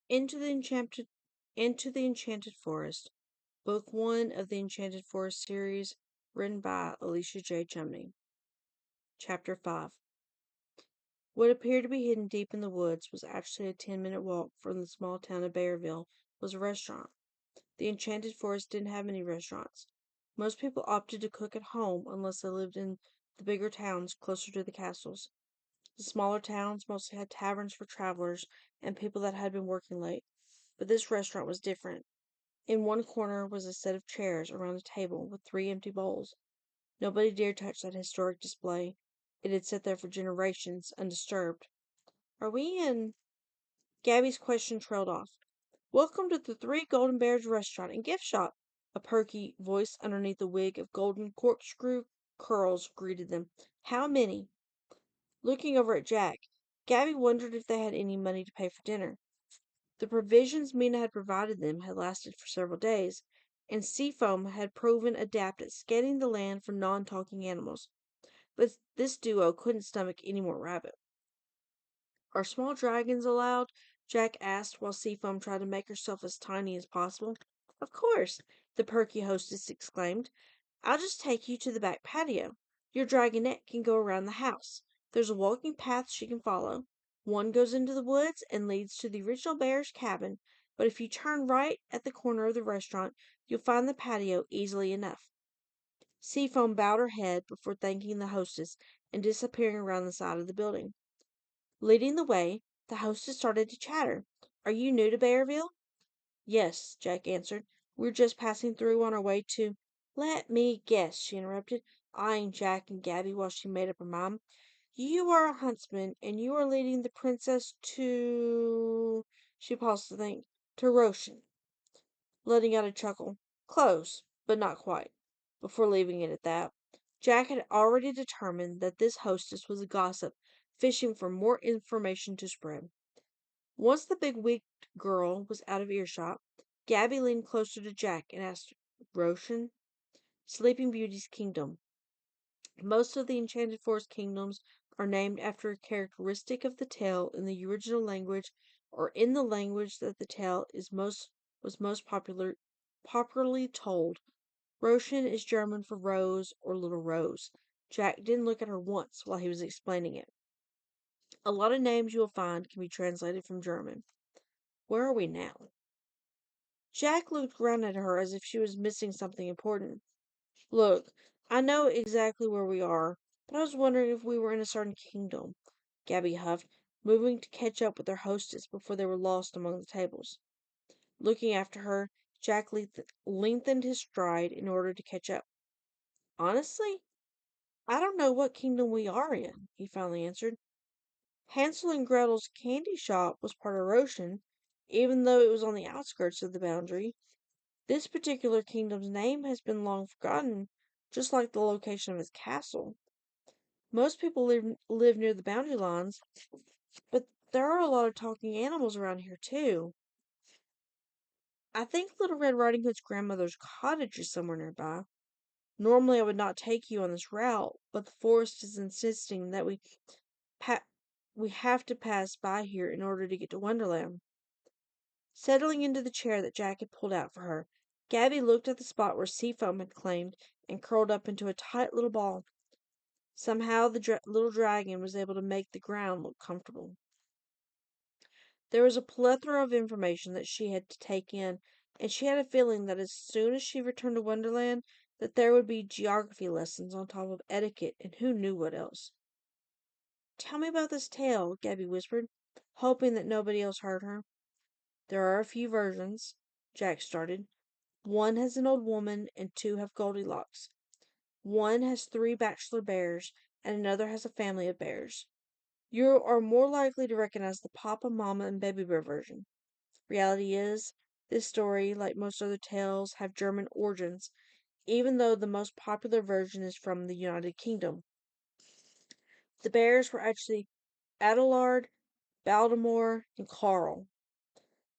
Into the Enchanted Into the Enchanted Forest, Book One of the Enchanted Forest series, written by Alicia J. Chumney. Chapter 5. What appeared to be hidden deep in the woods was actually a 10-minute walk from the small town of Bayerville was a restaurant. The Enchanted Forest didn't have many restaurants. Most people opted to cook at home unless they lived in the bigger towns closer to the castles. The smaller towns mostly had taverns for travelers and people that had been working late. But this restaurant was different. In one corner was a set of chairs around a table with 3 empty bowls. Nobody dared touch that historic display. It had sat there for generations, undisturbed. Are we in? Gabby's question trailed off. Welcome to the Three Golden Bears restaurant and gift shop. A perky voice underneath a wig of golden corkscrew curls greeted them. How many? Looking over at Jack, Gabby wondered if they had any money to pay for dinner. The provisions Mina had provided them had lasted for several days, and Seafoam had proven adept at scanning the land for non-talking animals. But this duo couldn't stomach any more rabbit. Are small dragons allowed? Jack asked while Seafoam tried to make herself as tiny as possible. Of course, the perky hostess exclaimed. I'll just take you to the back patio. Your dragonette can go around the house. There's a walking path she can follow. One goes into the woods and leads to the original bear's cabin, but if you turn right at the corner of the restaurant, you'll find the patio easily enough. Seafoam bowed her head before thanking the hostess and disappearing around the side of the building. Leading the way, the hostess started to chatter. Are you new to Bearville? Yes, Jack answered. We're just passing through on our way to. Let me guess, she interrupted, eyeing Jack and Gabby while she made up her mind. You are a huntsman, and you are leading the princess to. She paused to think. To Roshan, letting out a chuckle. Close, but not quite. Before leaving it at that, Jack had already determined that this hostess was a gossip, fishing for more information to spread. Once the big wigged girl was out of earshot, Gabby leaned closer to Jack and asked, Roshan? Sleeping Beauty's kingdom. Most of the Enchanted Forest kingdoms are named after a characteristic of the tale in the original language or in the language that the tale was most popularly told. Roshan is German for rose or little rose. Jack didn't look at her once while he was explaining it. A lot of names you will find can be translated from German. Where are we now? Jack looked round at her as if she was missing something important. Look, I know exactly where we are, but I was wondering if we were in a certain kingdom, Gabby huffed, moving to catch up with their hostess before they were lost among the tables. Looking after her, Jack lengthened his stride in order to catch up. Honestly, I don't know what kingdom we are in, he finally answered. Hansel and Gretel's candy shop was part of Roshan, even though it was on the outskirts of the boundary. This particular kingdom's name has been long forgotten, just like the location of its castle. Most people live near the boundary lines, but there are a lot of talking animals around here too. I think Little Red Riding Hood's grandmother's cottage is somewhere nearby. Normally I would not take you on this route, but the forest is insisting that pa- we have to pass by here in order to get to Wonderland. Settling into the chair that Jack had pulled out for her, Gabby looked at the spot where Seafoam had claimed and curled up into a tight little ball. Somehow the little dragon was able to make the ground look comfortable. There was a plethora of information that she had to take in, and she had a feeling that as soon as she returned to Wonderland, that there would be geography lessons on top of etiquette and who knew what else. Tell me about this tale, Gabby whispered, hoping that nobody else heard her. There are a few versions, Jack started. One has an old woman, and 2 have Goldilocks. One has 3 bachelor bears, and another has a family of bears. You are more likely to recognize the Papa, Mama, and Baby Bear version. Reality is, this story, like most other tales, have German origins, even though the most popular version is from the United Kingdom. The bears were actually Adelard, Baldemar, and Carl.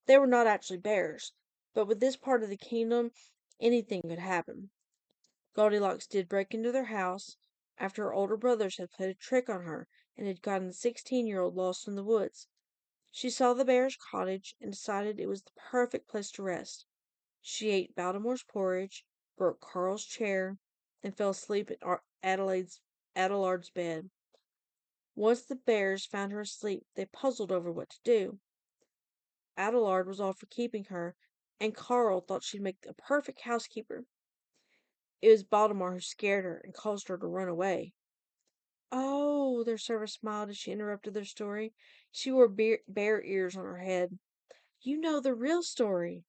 They were not actually bears, but with this part of the kingdom, anything could happen. Goldilocks did break into their house after her older brothers had played a trick on her and had gotten the 16-year-old lost in the woods. She saw the bear's cottage and decided it was the perfect place to rest. She ate Baltimore's porridge, broke Carl's chair, and fell asleep in Adelard's bed. Once the bears found her asleep, they puzzled over what to do. Adelard was all for keeping her, and Carl thought she'd make a perfect housekeeper. It was Baltimore who scared her and caused her to run away. Oh, their servant smiled as she interrupted their story. She wore bear ears on her head. You know the real story.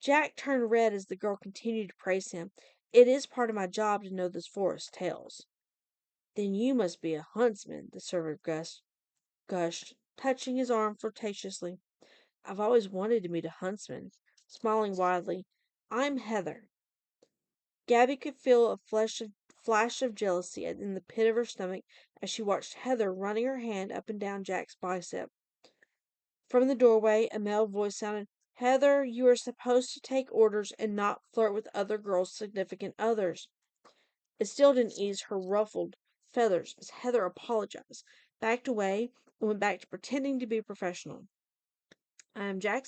Jack turned red as the girl continued to praise him. It is part of my job to know those forest tales. Then you must be a huntsman, the servant gushed, touching his arm flirtatiously. I've always wanted to meet a huntsman. Smiling widely, I'm Heather. Gabby could feel a flash of jealousy in the pit of her stomach as she watched Heather running her hand up and down Jack's bicep. From the doorway, a male voice sounded, Heather, you are supposed to take orders and not flirt with other girls' significant others. It still didn't ease her ruffled feathers as Heather apologized, backed away, and went back to pretending to be professional. I am Jack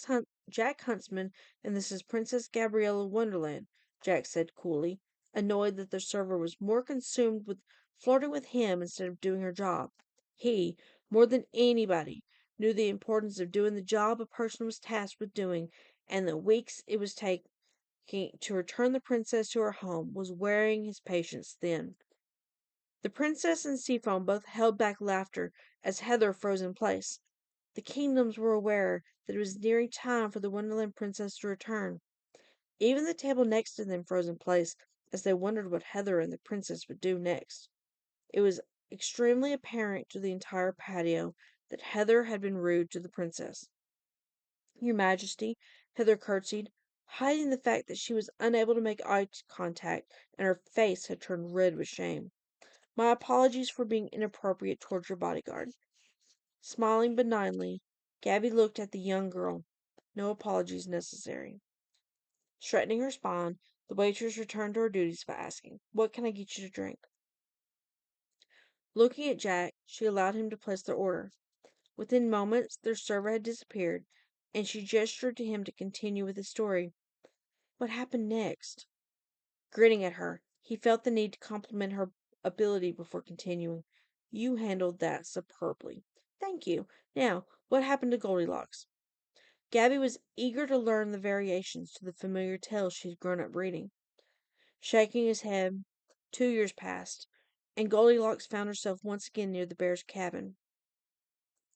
Huntsman, and this is Princess Gabriella Wonderland, Jack said coolly, annoyed that the server was more consumed with flirting with him instead of doing her job. He, more than anybody, knew the importance of doing the job a person was tasked with doing, and the weeks it was taking to return the princess to her home was wearing his patience thin. The princess and Seafoam both held back laughter as Heather froze in place. The kingdoms were aware that it was nearing time for the Wonderland princess to return. Even the table next to them froze in place as they wondered what Heather and the princess would do next. It was extremely apparent to the entire patio that Heather had been rude to the princess. Your Majesty, Heather curtsied, hiding the fact that she was unable to make eye contact and her face had turned red with shame. My apologies for being inappropriate towards your bodyguard. Smiling benignly, Gabby looked at the young girl. No apologies necessary. Straightening her spine, the waitress returned to her duties by asking, What can I get you to drink? Looking at Jack, she allowed him to place their order. Within moments, their server had disappeared, and she gestured to him to continue with his story. What happened next? Grinning at her, he felt the need to compliment her ability before continuing. You handled that superbly. Thank you. Now, what happened to Goldilocks? Gabby was eager to learn the variations to the familiar tales she had grown up reading. Shaking his head, 2 years passed, and Goldilocks found herself once again near the bear's cabin.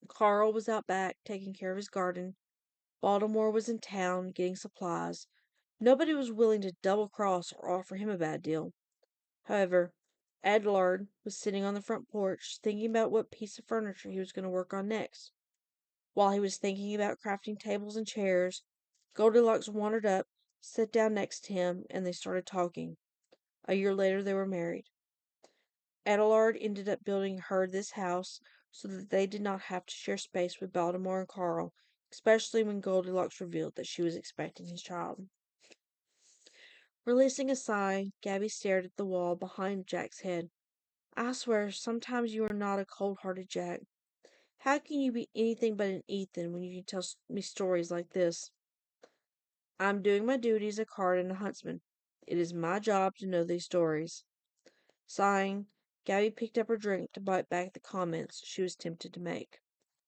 Carl was out back taking care of his garden. Baltimore was in town getting supplies. Nobody was willing to double-cross or offer him a bad deal. However, Adelard was sitting on the front porch, thinking about what piece of furniture he was going to work on next. While he was thinking about crafting tables and chairs, Goldilocks wandered up, sat down next to him, and they started talking. A year later, they were married. Adelard ended up building her this house so that they did not have to share space with Baltimore and Carl, especially when Goldilocks revealed that she was expecting his child. Releasing a sigh, Gabby stared at the wall behind Jack's head. I swear, sometimes you are not a cold-hearted Jack. How can you be anything but an Ethan when you can tell me stories like this? I'm doing my duty as a card and a huntsman. It is my job to know these stories. Sighing, Gabby picked up her drink to bite back the comments she was tempted to make.